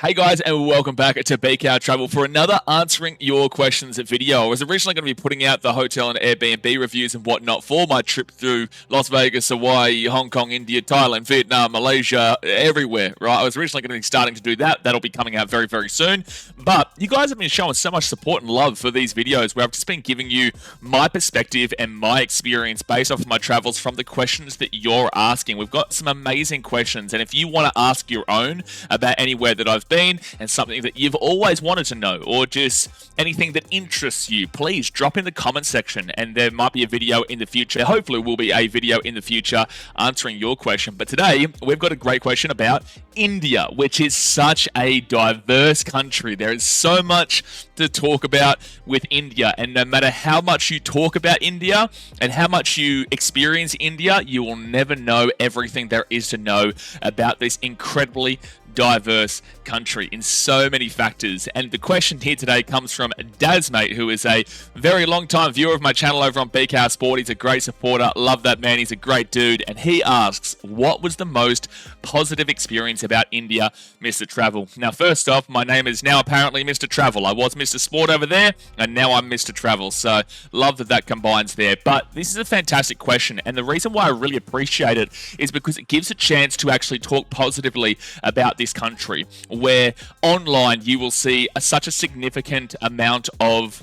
Hey guys, and welcome back to BK Travel for another Answering Your Questions video. I was originally going to be putting out the hotel and Airbnb reviews and whatnot for my trip through Las Vegas, Hawaii, Hong Kong, India, Thailand, Vietnam, Malaysia, everywhere, right? I was originally going to be starting to do that. That'll be coming out very, very soon. But you guys have been showing so much support and love for these videos where I've just been giving you my perspective and my experience based off of my travels from the questions that you're asking. We've got some amazing questions, and if you want to ask your own about anywhere that I've been and something that you've always wanted to know, or just anything that interests you, please drop in the comment section and there might be a video in the future. Hopefully will be a video in the future answering your question. But today we've got a great question about India, which is such a diverse country. There is so much to talk about with India, and no matter how much you talk about India and how much you experience India, you will never know everything there is to know about this incredibly diverse country in so many factors. And the question here today comes from Dazmate, who is a very long time viewer of my channel over on BK Sport. He's a great supporter, love that man, he's a great dude, and he asks, what was the most positive experience about India, Mr. Travel? Now first off, my name is now apparently Mr. Travel. I was Mr. Sport over there and now I'm Mr. Travel, so love that that combines there. But this is a fantastic question, and the reason why I really appreciate it is because it gives a chance to actually talk positively about this country, where online you will see such a significant amount of,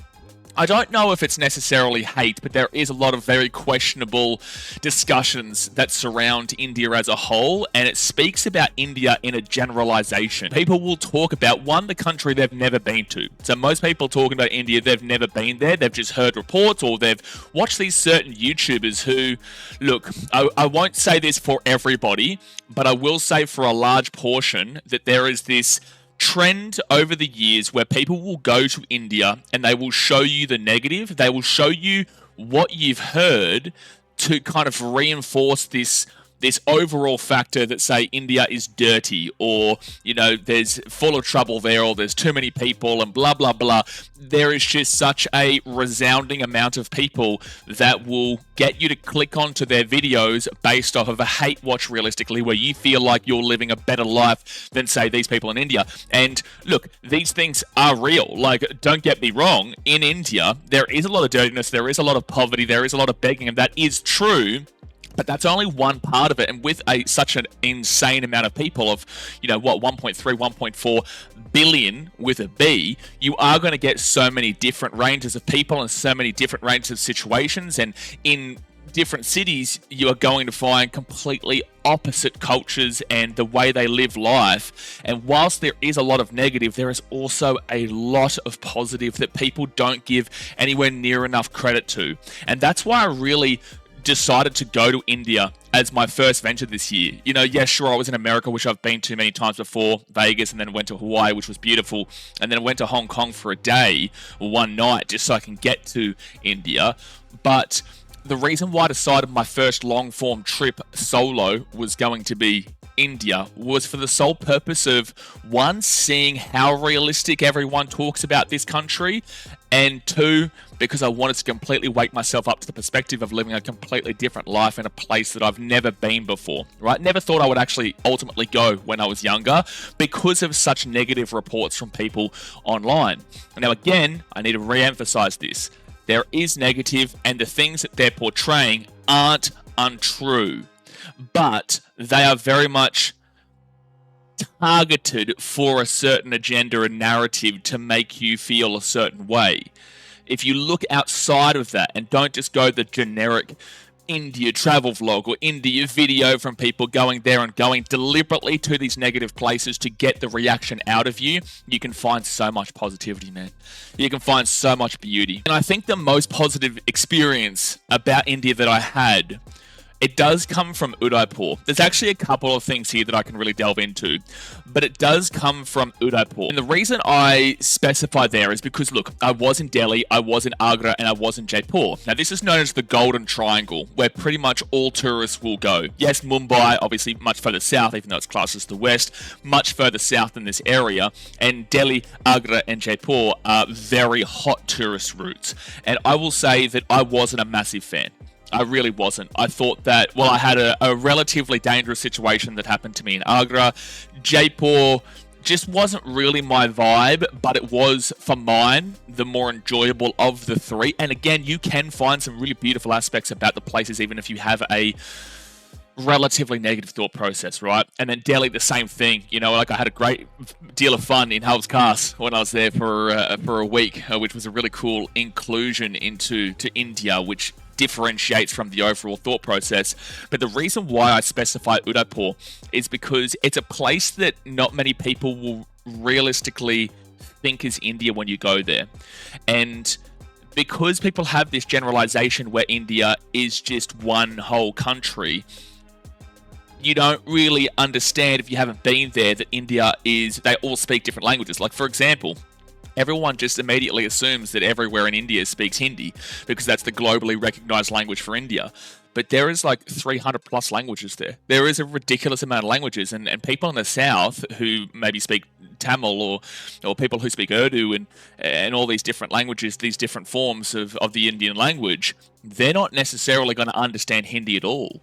I don't know if it's necessarily hate, but there is a lot of very questionable discussions that surround India as a whole, and it speaks about India in a generalization. People will talk about, one, the country they've never been to. So most people talking about India, they've never been there, they've just heard reports, or they've watched these certain YouTubers who, look, I won't say this for everybody, but I will say for a large portion that there is this trend over the years where people will go to India and they will show you the negative. They will show you what you've heard to kind of reinforce this overall factor that, say, India is dirty, or, you know, there's full of trouble there, or there's too many people, and blah, blah, blah. There is just such a resounding amount of people that will get you to click onto their videos based off of a hate watch, realistically, where you feel like you're living a better life than, say, these people in India. And look, these things are real. Like, don't get me wrong, in India, there is a lot of dirtiness, there is a lot of poverty, there is a lot of begging, and that is true. But that's only one part of it, and with such an insane amount of people of, you know, what, 1.3, 1.4 billion with a B, you are going to get so many different ranges of people and so many different ranges of situations, and in different cities, you are going to find completely opposite cultures and the way they live life. And whilst there is a lot of negative, there is also a lot of positive that people don't give anywhere near enough credit to. And that's why I really decided to go to India as my first venture this year. You know, yeah, sure, I was in America, which I've been to many times before, Vegas, and then went to Hawaii, which was beautiful, and then went to Hong Kong for a day, one night, just so I can get to India. But the reason why I decided my first long-form trip solo was going to be India was for the sole purpose of, one, seeing how realistic everyone talks about this country, and two, because I wanted to completely wake myself up to the perspective of living a completely different life in a place that I've never been before, right? Never thought I would actually ultimately go when I was younger because of such negative reports from people online. Now, again, I need to re-emphasize this. There is negative, and the things that they're portraying aren't untrue, but they are very much targeted for a certain agenda and narrative to make you feel a certain way. If you look outside of that and don't just go the generic India travel vlog or India video from people going there and going deliberately to these negative places to get the reaction out of you, you can find so much positivity, man. You can find so much beauty. And I think the most positive experience about India that I had, it does come from Udaipur. There's actually a couple of things here that I can really delve into, but it does come from Udaipur. And the reason I specify there is because, look, I was in Delhi, I was in Agra, and I was in Jaipur. Now, this is known as the Golden Triangle, where pretty much all tourists will go. Yes, Mumbai, obviously much further south, even though it's classed as the west, much further south than this area. And Delhi, Agra, and Jaipur are very hot tourist routes. And I will say that I wasn't a massive fan. I really wasn't. I thought that, well, I had a relatively dangerous situation that happened to me in Agra. Jaipur just wasn't really my vibe, but it was, for mine, the more enjoyable of the three. And again, you can find some really beautiful aspects about the places, even if you have a relatively negative thought process, right? And then Delhi, the same thing. You know, like I had a great deal of fun in Halves Khas when I was there for a week, which was a really cool inclusion into India, which differentiates from the overall thought process. But the reason why I specify Udaipur is because it's a place that not many people will realistically think is India when you go there. And because people have this generalization where India is just one whole country, you don't really understand, if you haven't been there, that India is, they all speak different languages. Like, for example, everyone just immediately assumes that everywhere in India speaks Hindi because that's the globally recognized language for India. But there is like 300 plus languages there. There is a ridiculous amount of languages, and people in the south who maybe speak Tamil or people who speak Urdu and all these different languages, these different forms of the Indian language, they're not necessarily going to understand Hindi at all,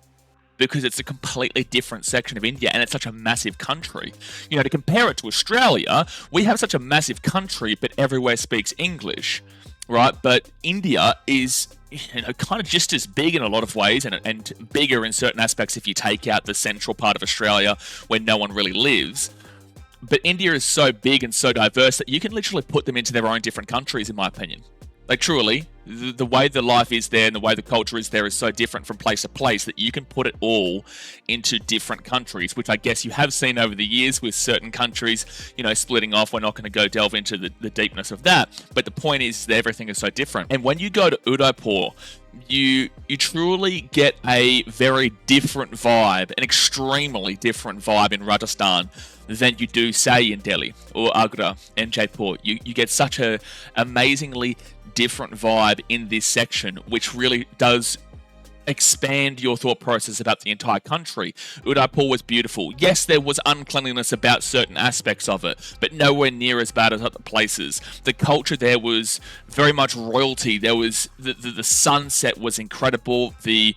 because it's a completely different section of India and it's such a massive country. You know, to compare it to Australia, we have such a massive country, but everywhere speaks English, right? But India is, you know, kind of just as big in a lot of ways, and bigger in certain aspects if you take out the central part of Australia where no one really lives. But India is so big and so diverse that you can literally put them into their own different countries, in my opinion. Like, truly, the way the life is there and the way the culture is there is so different from place to place that you can put it all into different countries, which I guess you have seen over the years with certain countries, you know, splitting off. We're not going to go delve into the deepness of that. But the point is that everything is so different. And when you go to Udaipur, you truly get a very different vibe, an extremely different vibe in Rajasthan than you do, say, in Delhi or Agra and Jaipur. You get such a amazingly different vibe in this section, which really does expand your thought process about the entire country. Udaipur was beautiful. Yes, there was uncleanliness about certain aspects of it, but nowhere near as bad as other places. The culture there was very much royalty. There was the sunset was incredible. The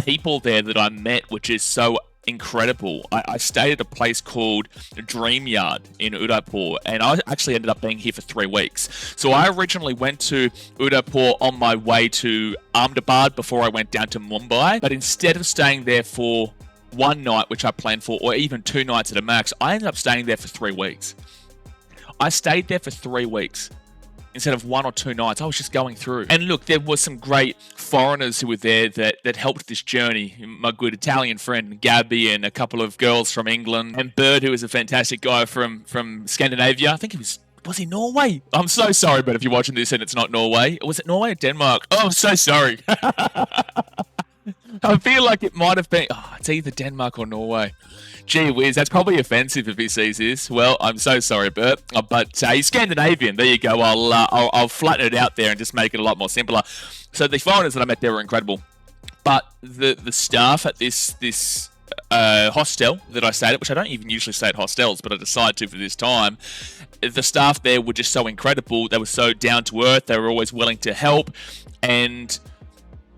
people there that I met, which is so incredible. I stayed at a place called Dream Yard in Udaipur, and I actually ended up being here for 3 weeks. So I originally went to Udaipur on my way to Ahmedabad before I went down to Mumbai, but instead of staying there for 1 night, which I planned for, or even 2 nights at a max, I ended up staying there for 3 weeks. I stayed there for 3 weeks. Instead of 1 or 2 nights, I was just going through. And look, there was some great foreigners who were there that helped this journey. My good Italian friend, Gabby, and a couple of girls from England. And Bird, who is a fantastic guy from Scandinavia. I think he was he Norway? I'm so sorry, but if you're watching this and it's not Norway. Was it Norway or Denmark? Oh, I'm so sorry. I feel like it might have been, it's either Denmark or Norway. Gee whiz, that's probably offensive if he sees this. Well, I'm so sorry, Bert. But he's Scandinavian. There you go. I'll flatten it out there and just make it a lot more simpler. So the foreigners that I met there were incredible. But the staff at this hostel that I stayed at, which I don't even usually stay at hostels, but I decided to for this time, the staff there were just so incredible. They were so down to earth. They were always willing to help. And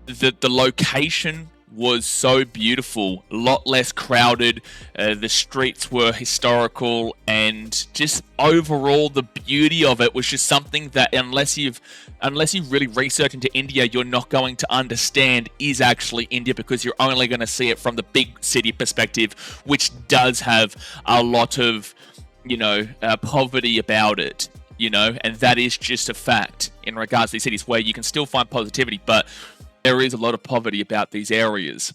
the location was so beautiful, a lot less crowded. The streets were historical, and just overall the beauty of it was just something that unless you really research into India, you're not going to understand is actually India, because you're only going to see it from the big city perspective, which does have a lot of, poverty about it, and that is just a fact in regards to these cities where you can still find positivity, but there is a lot of poverty about these areas.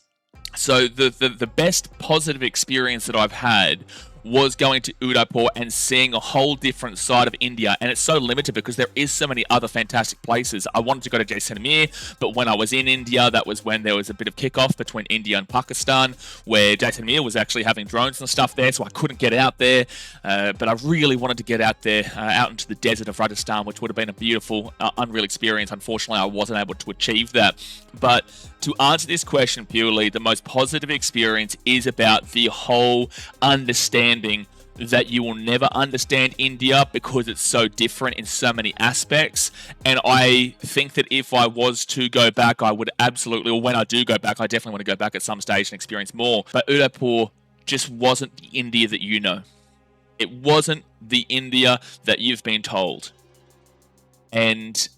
So the best positive experience that I've had was going to Udaipur and seeing a whole different side of India. And it's so limited because there is so many other fantastic places. I wanted to go to Jaisalmer, but when I was in India, that was when there was a bit of kickoff between India and Pakistan, where Jaisalmer was actually having drones and stuff there, so I couldn't get out there. But I really wanted to get out there, out into the desert of Rajasthan, which would have been a beautiful, unreal experience. Unfortunately, I wasn't able to achieve that. But to answer this question purely, the most positive experience is about the whole understanding that you will never understand India because it's so different in so many aspects. And I think that if I was to go back, I would absolutely, or when I do go back, I definitely want to go back at some stage and experience more. But Udaipur just wasn't the India that you know. It wasn't the India that you've been told. And,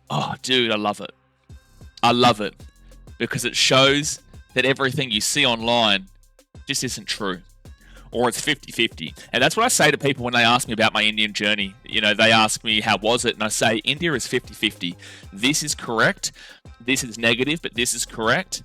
oh, dude, I love it. I love it because it shows that everything you see online just isn't true, or it's 50-50. And that's what I say to people when they ask me about my Indian journey. You know, they ask me, how was it? And I say, India is 50-50. This is correct. This is negative, but this is correct.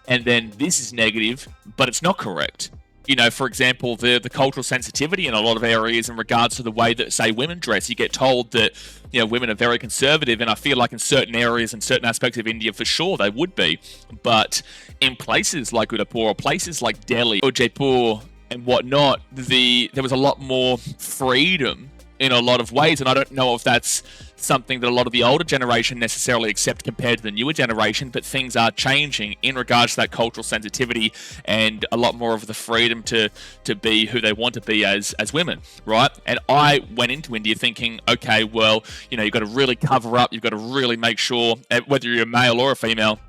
And then this is negative, but it's not correct. You know, for example, the cultural sensitivity in a lot of areas in regards to the way that, say, women dress. You get told that, you know, women are very conservative, and I feel like in certain areas and certain aspects of India, for sure, they would be. But in places like Udaipur, or places like Delhi or Jaipur and whatnot, there was a lot more freedom in a lot of ways, and I don't know if that's something that a lot of the older generation necessarily accept compared to the newer generation, but things are changing in regards to that cultural sensitivity and a lot more of the freedom to be who they want to be as women, right? And I went into India thinking, okay, well, you know, you've got to really cover up, you've got to really make sure, whether you're a male or a female,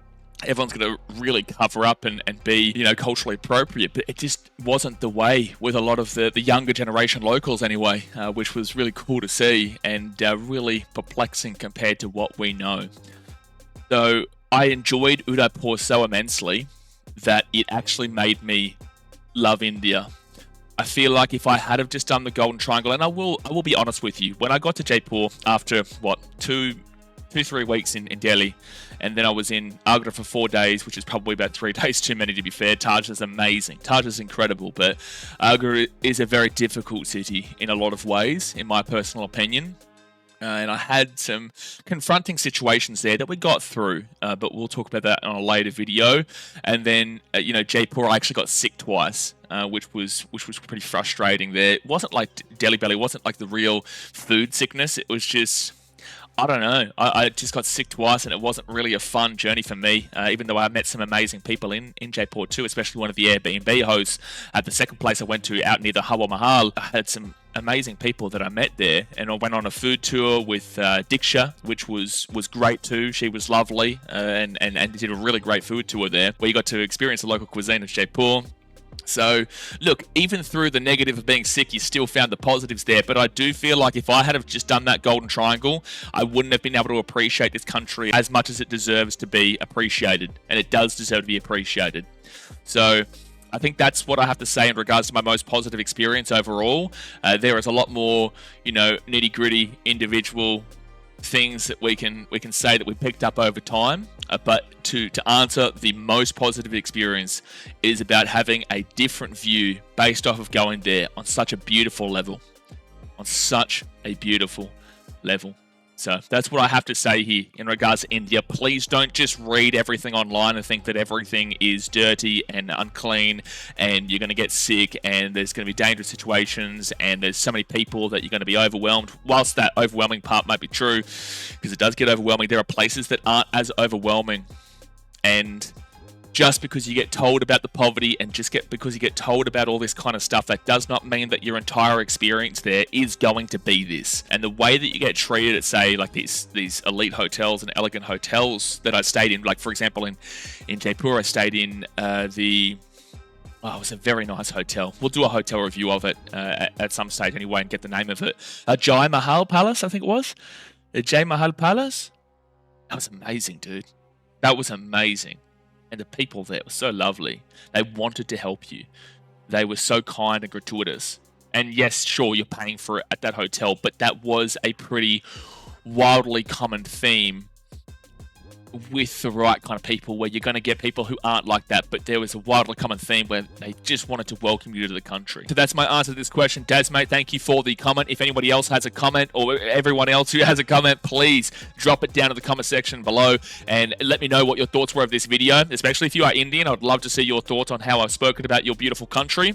everyone's going to really cover up and be, you know, culturally appropriate. But it just wasn't the way with a lot of the younger generation locals anyway, which was really cool to see and really perplexing compared to what we know. So I enjoyed Udaipur so immensely that it actually made me love India. I feel like if I had have just done the Golden Triangle, and I will be honest with you, when I got to Jaipur after, 2-3 weeks in Delhi, and then I was in Agra for 4 days, which is probably about 3 days too many, to be fair. Taj is amazing. Taj is incredible, but Agra is a very difficult city in a lot of ways, in my personal opinion. And I had some confronting situations there that we got through, but we'll talk about that on a later video. And then, you know, Jaipur, I actually got sick twice, which was pretty frustrating there. It wasn't like Delhi belly, it wasn't like the real food sickness. It was just, I don't know. I just got sick twice, and it wasn't really a fun journey for me, even though I met some amazing people in Jaipur too, especially one of the Airbnb hosts at the second place I went to out near the Hawa Mahal. I had some amazing people that I met there, and I went on a food tour with Diksha, which was great too. She was lovely, and did a really great food tour there, where you got to experience the local cuisine of Jaipur. So, look, even through the negative of being sick, you still found the positives there. But I do feel like if I had have just done that Golden Triangle, I wouldn't have been able to appreciate this country as much as it deserves to be appreciated. And it does deserve to be appreciated. So, I think that's what I have to say in regards to my most positive experience overall. There is a lot more, you know, nitty-gritty individual things that we can say that we picked up over time, but to answer, the most positive experience is about having a different view based off of going there on such a beautiful level, So that's what I have to say here in regards to India. Please don't just read everything online and think that everything is dirty and unclean and you're going to get sick and there's going to be dangerous situations and there's so many people that you're going to be overwhelmed. Whilst that overwhelming part might be true, because it does get overwhelming, there are places that aren't as overwhelming. And just because you get told about the poverty and because you get told about all this kind of stuff, that does not mean that your entire experience there is going to be this. And the way that you get treated at, say, like these elite hotels and elegant hotels that I stayed in, like for example in Jaipur, I stayed in it was a very nice hotel. We'll do a hotel review of it at some stage anyway and get the name of it. Jai Mahal Palace, I think it was. Jai Mahal Palace. That was amazing, dude. That was amazing. And the people there were so lovely. They wanted to help you. They were so kind and gratuitous. And yes, sure, you're paying for it at that hotel, but that was a pretty wildly common theme with the right kind of people, where you're going to get people who aren't like that, but there was a wildly common theme where they just wanted to welcome you to the country. So that's my answer to this question. Daz, mate, thank you for the comment. If anybody else has a comment, or everyone else who has a comment, please drop it down in the comment section below and let me know what your thoughts were of this video, especially if you are Indian. I'd love to see your thoughts on how I've spoken about your beautiful country.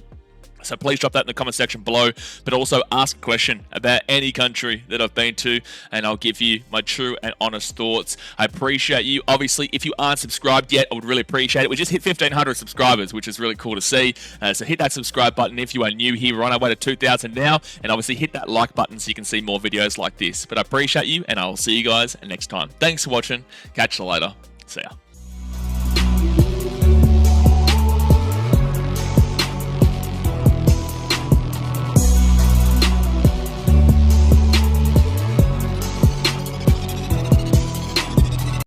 So please drop that in the comment section below, but also ask a question about any country that I've been to, and I'll give you my true and honest thoughts. I appreciate you. Obviously, if you aren't subscribed yet, I would really appreciate it. We just hit 1,500 subscribers, which is really cool to see. So hit that subscribe button if you are new here. We're on our way to 2,000 now, and obviously hit that like button so you can see more videos like this. But I appreciate you, and I'll see you guys next time. Thanks for watching. Catch you later. See ya.